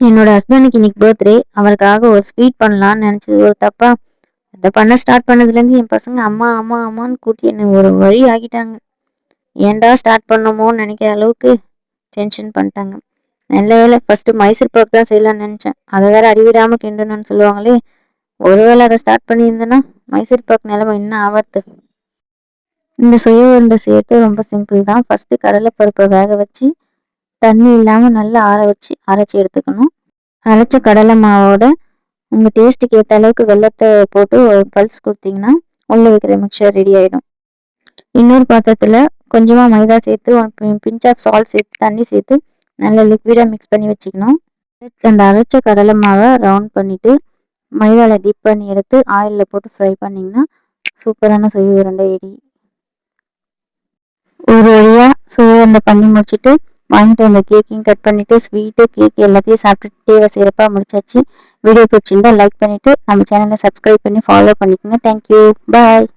என்னோட ஹஸ்பண்டுக்கு இன்னைக்கு பர்த்டே. அவருக்காக ஒரு ஸ்வீட் பண்ணலான்னு நினைச்சது ஒரு தப்பா. அதை பண்ண ஸ்டார்ட் பண்ணதுலேருந்து என் பசங்க அம்மா அம்மா அம்மான்னு கூட்டி என்னை ஒரு வழி ஆகிட்டாங்க. ஏன்டா ஸ்டார்ட் பண்ணோமோன்னு நினைக்கிற அளவுக்கு டென்ஷன் பண்ணிட்டாங்க. நல்ல வேலை ஃபர்ஸ்ட் மைசூர் பாக் தான் செய்யலாம்னு நினைச்சேன். அதை வேற அடிவிடாம கிண்டணும்னு சொல்லுவாங்களே. ஒருவேளை அதை ஸ்டார்ட் பண்ணியிருந்தேன்னா மைசூர் பாக் நிலைமை என்ன ஆவறது. இந்த சுய உருண்டை செய்யறது ரொம்ப சிம்பிள் தான். ஃபர்ஸ்ட் கடலைப்பருப்பை வேக வச்சு தண்ணி இல்லாம நல்லா ஆற வச்சு அரைச்சி எடுத்துக்கணும். அரைச்ச கடலை மாவோட உங்கள் டேஸ்ட்டுக்கு ஏற்ற அளவுக்கு வெல்லத்தை போட்டு ஒரு பல்ஸ் கொடுத்தீங்கன்னா உள்ள வைக்கிற மிக்சர் ரெடி ஆகிடும். இன்னொரு பாத்திரத்தில் கொஞ்சமாக மைதா சேர்த்து பிஞ்ச் ஆஃப் சால்ட் சேர்த்து தண்ணி சேர்த்து நல்லா லிக்விடாக மிக்ஸ் பண்ணி வச்சுக்கணும். அந்த அரைச்ச கடலை மாவை ரவுண்ட் பண்ணிவிட்டு மைதாவில் டிப் பண்ணி எடுத்து ஆயிலில் போட்டு ஃப்ரை பண்ணிங்கன்னா சூப்பரான சுய உருண்டை ரெடி. ஒரு வழியாக சுய உருண்டை பண்ணி முடிச்சுட்டு வாங்கிட்டு வந்த கேக்கையும் கட் பண்ணிவிட்டு ஸ்வீட்டு கேக் எல்லாத்தையும் சாப்பிட்டு டேவை சிறப்பாக முடிச்சாச்சு. வீடியோ பிடிச்சிருந்தா லைக் பண்ணிவிட்டு நம்ம சேனலை சப்ஸ்கிரைப் பண்ணி ஃபாலோ பண்ணிக்கோங்க. தேங்க்யூ, பாய்.